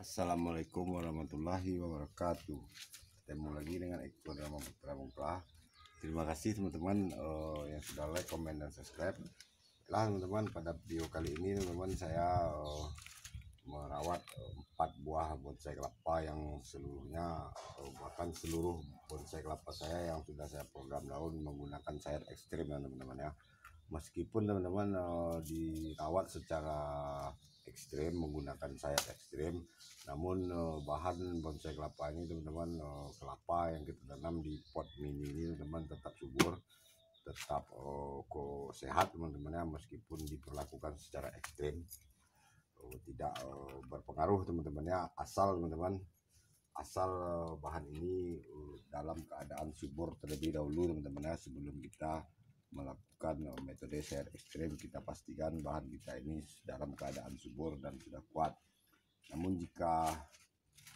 Assalamualaikum warahmatullahi wabarakatuh. Ketemu lagi dengan Eko Drama Putra Memplah. Terima kasih teman-teman yang sudah like, komen, dan subscribe. Lah teman-teman, pada video kali ini teman-teman saya merawat 4 buah bonsai kelapa yang seluruhnya bahkan seluruh bonsai kelapa saya yang sudah saya program daun menggunakan sayur ekstrim ya teman-teman ya. Meskipun teman-teman dirawat secara ekstrim menggunakan sayur ekstrim, namun bahan bonsai kelapa ini teman-teman, kelapa yang kita tanam di pot mini ini teman-teman tetap subur, tetap sehat teman-teman ya, meskipun diperlakukan secara ekstrim. Tidak berpengaruh teman-teman ya, asal teman-teman bahan ini dalam keadaan subur terlebih dahulu teman-teman ya. Sebelum kita melakukan metode sayur ekstrim, kita pastikan bahan kita ini dalam keadaan subur dan sudah kuat. Namun jika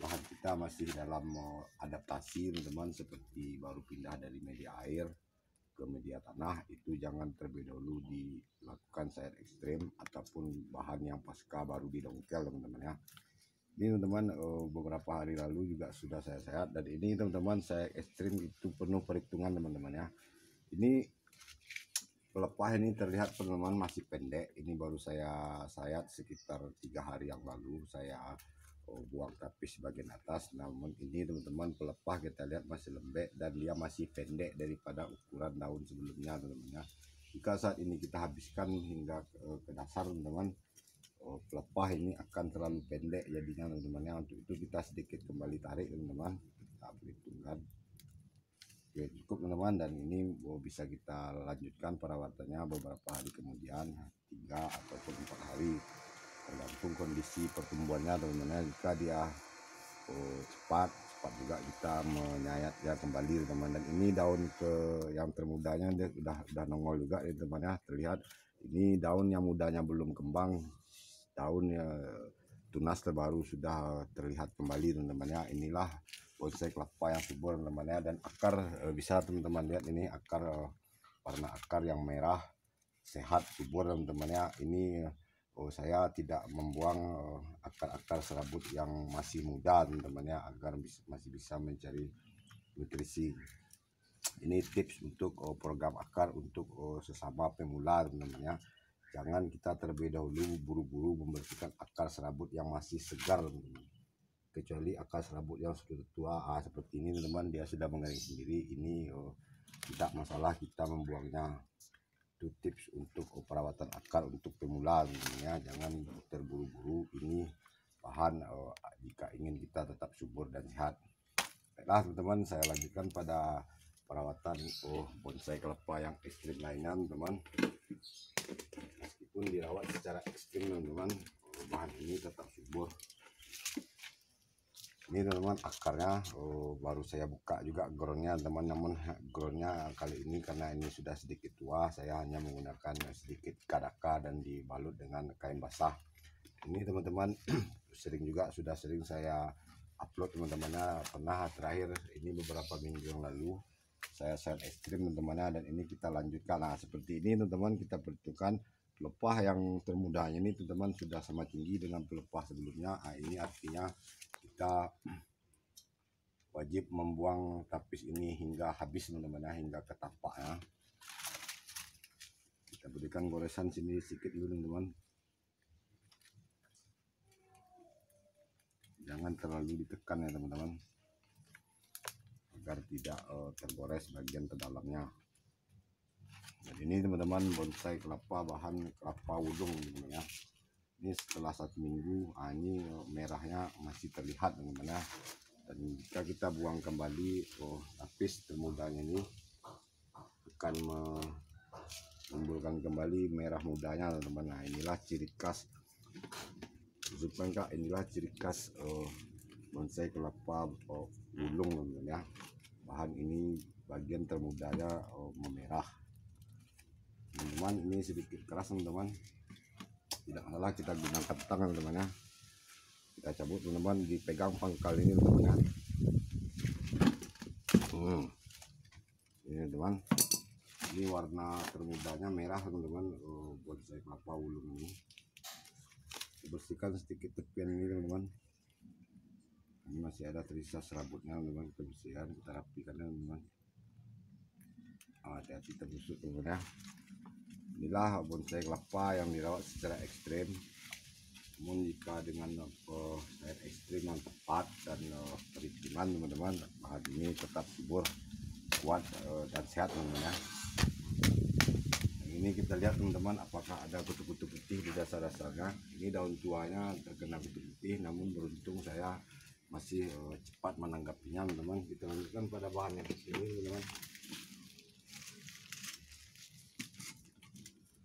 bahan kita masih dalam adaptasi teman-teman, seperti baru pindah dari media air ke media tanah, itu jangan terlebih dahulu dilakukan sayur ekstrim ataupun bahan yang pasca baru didongkel teman-teman ya. Ini teman-teman beberapa hari lalu juga sudah saya sehat, dan ini teman-teman saya ekstrim itu penuh perhitungan teman-teman ya. Ini pelepah ini terlihat teman-teman masih pendek, ini baru saya sayat sekitar 3 hari yang lalu. Saya buang tapis bagian atas, namun ini teman-teman pelepah kita lihat masih lembek dan dia masih pendek daripada ukuran daun sebelumnya teman-teman ya. Jika saat ini kita habiskan hingga ke dasar teman-teman, pelepah ini akan terlalu pendek jadinya teman-teman ya. Untuk itu kita sedikit kembali tarik teman-teman, kita perhitungkan. Oke, cukup teman-teman, dan ini bisa kita lanjutkan perawatannya beberapa hari kemudian, 3 ataupun 4 hari tergantung kondisi pertumbuhannya teman-teman. Jika dia cepat juga kita menyayatnya kembali teman-teman. Dan ini daun yang termudanya dia udah nongol juga ya teman ya, terlihat ini daun yang mudanya belum kembang, daunnya tunas terbaru sudah terlihat kembali teman-teman ya. Inilah bonsai kelapa yang subur teman-teman ya. Dan akar bisa teman-teman lihat, ini akar warna akar yang merah sehat subur teman-teman ya. Ini saya tidak membuang akar-akar serabut yang masih muda teman-teman ya, agar masih bisa mencari nutrisi. Ini tips untuk program akar untuk sesama pemula teman-teman ya. Jangan kita terlebih dahulu buru-buru membersihkan akar serabut yang masih segar teman-teman. Kecuali akar serabut yang sudah tua seperti ini teman-teman, dia sudah mengering sendiri, ini tidak masalah kita membuangnya. Itu tips untuk perawatan akar untuk pemula ya. Jangan terburu-buru, ini bahan jika ingin kita tetap subur dan sehat. Baiklah teman-teman, saya lanjutkan pada perawatan bonsai kelapa yang ekstrim lainnya teman-teman. Meskipun dirawat secara ekstrim teman-teman, bahan ini tetap subur. Ini teman-teman akarnya baru saya buka juga groundnya teman, namun groundnya kali ini karena ini sudah sedikit tua, saya hanya menggunakan sedikit kadaka dan dibalut dengan kain basah. Ini teman-teman sudah sering saya upload teman-teman. Pernah terakhir ini beberapa minggu yang lalu saya share ekstrim teman-teman, dan ini kita lanjutkan. Nah seperti ini teman-teman, kita perhitungkan pelepah yang termudanya ini teman-teman sudah sama tinggi dengan pelepah sebelumnya. Nah, ini artinya kita wajib membuang tapis ini hingga habis teman-teman ya, hingga ke tapaknya. Kita berikan goresan sini sedikit dulu teman-teman, jangan terlalu ditekan ya teman-teman, agar tidak tergores bagian terdalamnya. Dan ini teman-teman bonsai kelapa bahan kelapa wulung teman-teman ya. Ini setelah 1 minggu, ini merahnya masih terlihat teman-teman ya. Dan jika kita buang kembali tapis termudanya ini akan menimbulkan kembali merah mudanya teman-teman. Nah inilah ciri khas inilah ciri khas bonsai kelapa wulung teman-teman ya. Bahan ini bagian termudanya memerah teman-teman. Ini sedikit keras teman-teman, tidak salah kita gunakan tangan teman-teman ya. Kita cabut teman-teman, dipegang pangkal ini teman-teman ya. Ini teman, ini warna termudanya merah teman-teman, bonsai kelapa wulung ini. Bersihkan sedikit tepian ini teman-teman. masih ada tersisa serabutnya teman-teman, kita bersihkan, kita rapikan teman-teman. Hati-hati terbusuk teman-teman ya. Inilah bonsai kelapa yang dirawat secara ekstrim. Namun jika dengan air ekstrim yang tepat dan perhitungan teman-teman, bahan ini tetap subur, kuat dan sehat teman-teman ya. Ini kita lihat teman-teman, apakah ada kutu-kutu putih di dasar-dasarnya. Ini daun tuanya terkena kutu putih, namun beruntung saya masih cepat menanggapinya teman-teman. Kita lanjutkan pada bahan yang ini teman-teman.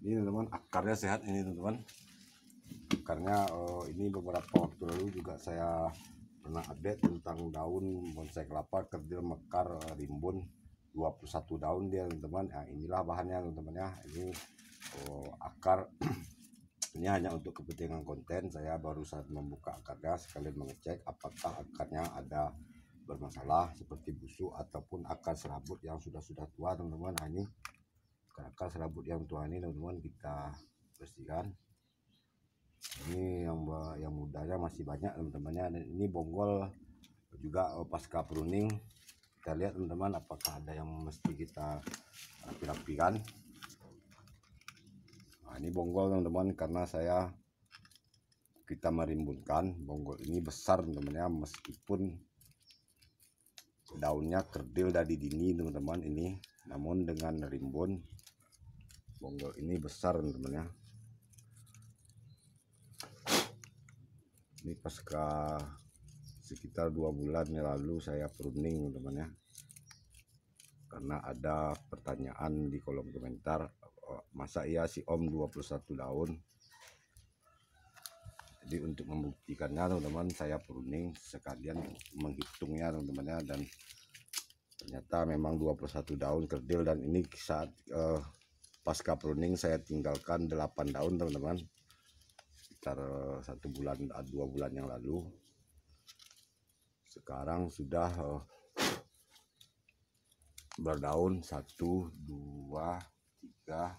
Ini teman-teman, akarnya sehat ini teman-teman. Akarnya ini beberapa waktu lalu juga saya pernah update tentang daun bonsai kelapa kerdil mekar rimbun, 21 daun dia teman-teman. Nah, inilah bahannya teman-teman ya. Ini akar ini hanya untuk kepentingan konten. Saya baru saat membuka akarnya sekalian mengecek apakah akarnya ada bermasalah seperti busuk ataupun akar serabut yang sudah tua teman-teman. Nah, ini akar serabut yang tua ini teman-teman kita bersihkan. Ini yang mudanya masih banyak teman-temannya, dan ini bonggol juga pasca pruning. Kita lihat teman-teman apakah ada yang mesti kita rapi-rapikan. Nah, ini bonggol teman-teman, karena kita merimbunkan bonggol ini besar teman-teman ya, meskipun daunnya kerdil dari dini teman-teman ini, namun dengan rimbun bonggol ini besar teman-teman ya. Ini pasca sekitar 2 bulan yang lalu saya pruning teman-teman ya, karena ada pertanyaan di kolom komentar, masa iya si Om 21 daun. Jadi untuk membuktikannya teman-teman, saya pruning sekalian menghitungnya teman-teman ya, dan ternyata memang 21 daun kerdil. Dan ini saat pasca pruning saya tinggalkan 8 daun teman-teman, sekitar 1 bulan 2 bulan yang lalu. Sekarang sudah berdaun 1 2 3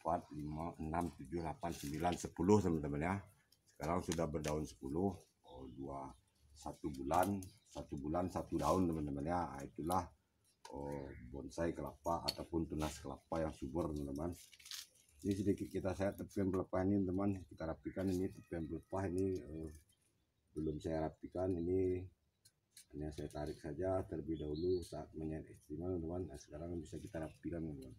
4 5 6 7 8 9 10 teman-teman ya. Sekarang sudah berdaun 10. 1 bulan 1 daun teman-teman ya. Itulah bonsai kelapa ataupun tunas kelapa yang subur teman-teman. Ini sedikit kita saya tepian pelepah ini teman, kita rapikan. Ini tepian pelepah ini belum saya rapikan, ini hanya saya tarik saja terlebih dahulu saat menyayat ekstrim teman-teman. Nah, sekarang bisa kita rapikan teman-teman.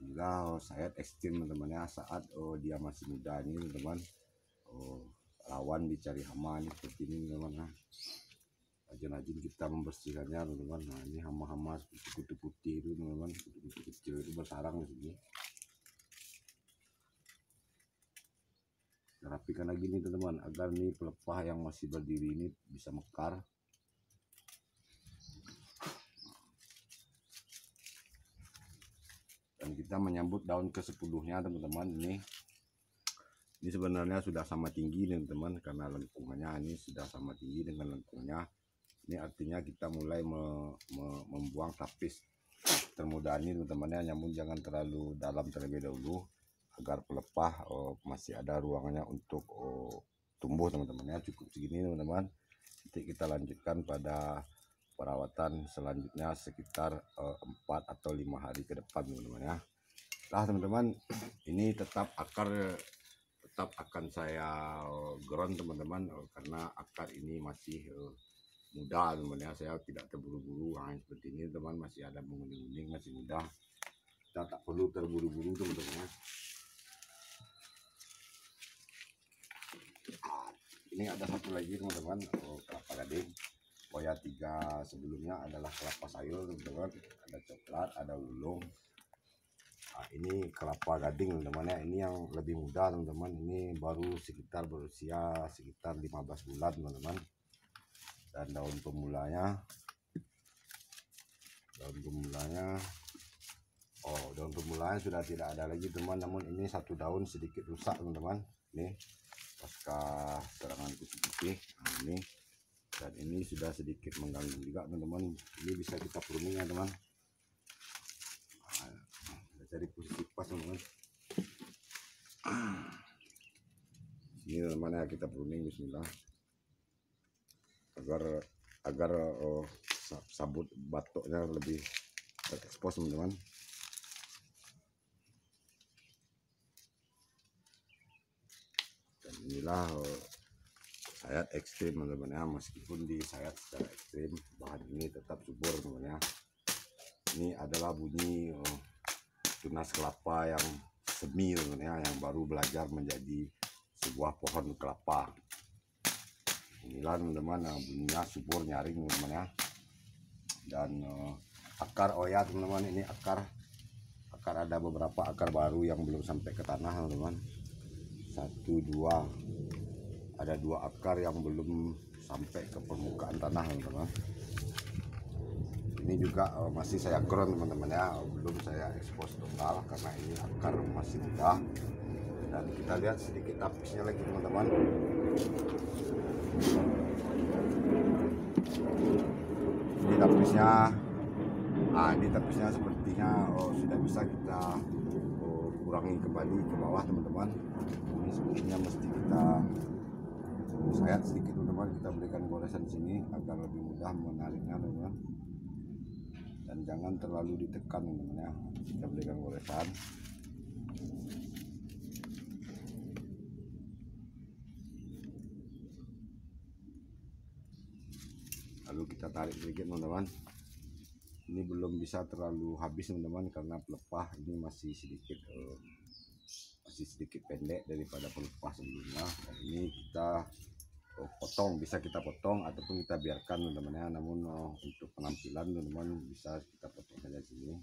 Inilah sayat ekstrim teman-teman ya, saat dia masih muda ini teman-teman, rawan dicari hama ini seperti ini teman-teman. Rajin-rajin kita membersihkannya teman-teman. Nah, ini hama-hama seperti kutu putih itu teman-teman, kutu kecil itu bersarang di sini. Kita rapikan lagi nih teman-teman, agar nih pelepah yang masih berdiri ini bisa mekar. Dan kita menyambut daun ke-10-nya teman-teman. Ini sebenarnya sudah sama tinggi teman-teman, karena lengkungannya ini sudah sama tinggi dengan lengkungnya. Ini artinya kita mulai membuang tapis termuda ini teman-teman ya, namun jangan terlalu dalam terlebih dahulu agar pelepah masih ada ruangannya untuk tumbuh teman-teman ya. Cukup segini teman-teman. Nanti kita lanjutkan pada perawatan selanjutnya sekitar 4 atau 5 hari ke depan teman-teman ya. Nah teman-teman, ini tetap akan saya ground teman-teman, karena akar ini masih muda teman-teman ya. Saya tidak terburu-buru seperti ini teman, masih ada menguning-uning, masih muda. Kita tak perlu terburu-buru teman-teman ya. Ini ada satu lagi teman-teman, kelapa gading. Poya 3 sebelumnya adalah kelapa sayur teman-teman, ada coklat, ada ulung. Nah, ini kelapa gading teman-teman ya, ini yang lebih muda teman-teman. Ini baru berusia sekitar 15 bulan teman-teman. Dan daun pemulanya sudah tidak ada lagi teman, namun ini satu daun sedikit rusak teman-teman. Ini pasca serangan kutu putih. Nah, ini dan ini sudah sedikit mengganggu juga teman-teman. Ini bisa kita pruning ya teman. dari posisi pas teman-teman. Ini teman-teman ya, kita pruning bismillah agar sabut batoknya lebih terekspos teman-teman. Dan inilah sayat ekstrim teman-teman ya, meskipun disayat secara ekstrim bahan ini tetap subur teman-teman ya. Ini adalah bunyi tunas kelapa yang semi teman-teman ya, yang baru belajar menjadi sebuah pohon kelapa. Inilah teman-teman bunyinya subur nyaring teman-teman ya. Dan akar, oh ya teman-teman, ini akar ada beberapa akar baru yang belum sampai ke tanah teman-teman. Ada dua akar yang belum sampai ke permukaan tanah teman-teman. Ini juga masih saya ground teman-teman ya, belum saya expose total karena ini akar masih muda. Dan kita lihat sedikit tapisnya lagi teman-teman. Ini tapisnya, sepertinya sudah bisa kita kurangi kembali ke bawah teman-teman. Ini sepertinya mesti kita sayat sedikit teman-teman, kita berikan goresan sini agar lebih mudah menariknya teman-teman. Dan jangan terlalu ditekan teman-teman ya, kita berikan goresan. Lalu kita tarik sedikit teman-teman. Ini belum bisa terlalu habis teman-teman karena pelepah ini masih sedikit pendek daripada pelepah sebelumnya. Dan ini kita potong, bisa kita potong ataupun kita biarkan teman-teman ya. Namun untuk penampilan teman-teman bisa kita potong saja sini.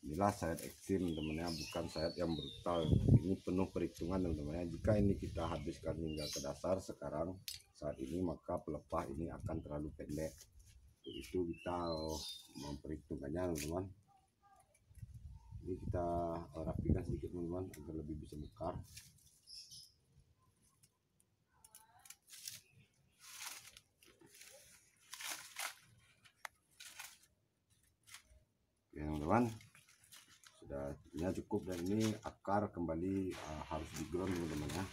Inilah sayat ekstrim teman-teman ya, bukan sayat yang brutal. Ini penuh perhitungan teman-teman ya. Jika ini kita habiskan hingga ke dasar sekarang saat ini, maka pelepah ini akan terlalu pendek. Untuk itu kita memperhitungkannya teman-teman. Ini kita rapikan sedikit teman-teman agar lebih bisa mekar. Oke teman-teman, sudah ini cukup. Dan ini akar kembali harus diground teman-teman ya.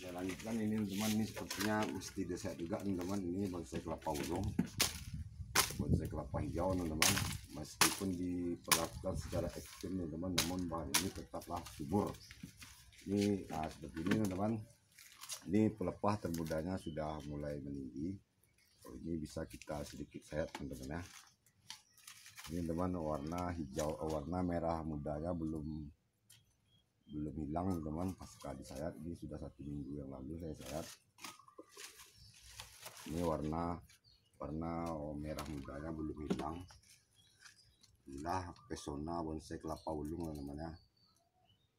Saya lanjutkan ini teman-teman, ini sepertinya mesti disayat juga teman-teman. Ini bonsai kelapa ulung, bonsai kelapa hijau teman-teman. Meskipun diperlakukan secara ekstrim teman-teman, namun bahan ini tetaplah subur. Ini seperti ini teman-teman. Ini pelepah termudanya sudah mulai meninggi. Ini bisa kita sedikit sayat teman-teman ya. Ini teman warna hijau, warna merah mudanya belum hilang teman-teman pasca disayat. Ini sudah 1 minggu yang lalu saya sayat. Ini warna merah mudanya belum hilang. Inilah pesona bonsai kelapa ulung teman-teman ya.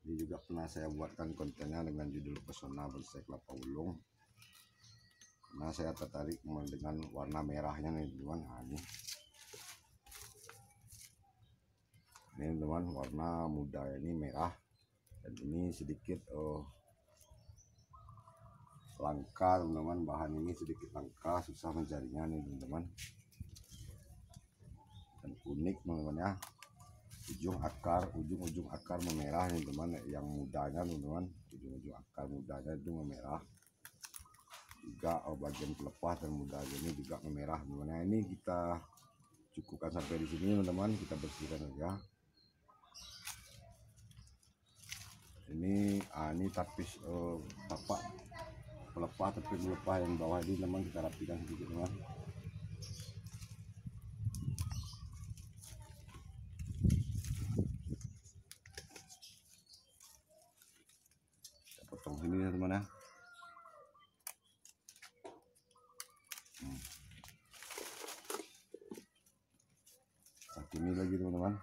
Ini juga pernah saya buatkan kontennya dengan judul pesona bonsai kelapa ulung, karena saya tertarik dengan warna merahnya nih teman-teman. Ini teman warna muda ini merah, dan ini sedikit langka teman-teman. Bahan ini sedikit langka, susah mencarinya nih teman-teman. Dan unik teman-teman ya, ujung akar memerah nih teman, yang mudanya teman-teman. Ujung akar mudanya itu memerah juga, bagian pelepah dan muda ini juga memerah teman-teman. Ini kita cukupkan sampai di sini teman-teman, kita bersihkan saja. Ini tapis tapak pelepah, tapi pelepah yang bawah ini teman kita rapikan sedikit teman. Kita potong sini ya teman ya. Ini lagi teman-teman.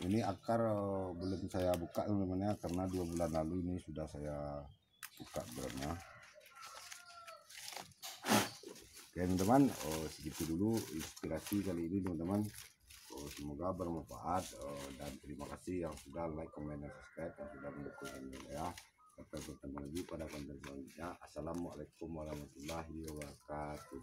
Ini akar belum saya buka teman-teman ya, karena 2 bulan lalu ini sudah saya buka groundnya. Oke teman-teman, segitu dulu inspirasi kali ini teman-teman. Semoga bermanfaat, dan terima kasih yang sudah like, comment, dan subscribe, yang sudah mendukung ini ya. Sampai bertemu lagi pada konten selanjutnya. Assalamualaikum warahmatullahi wabarakatuh.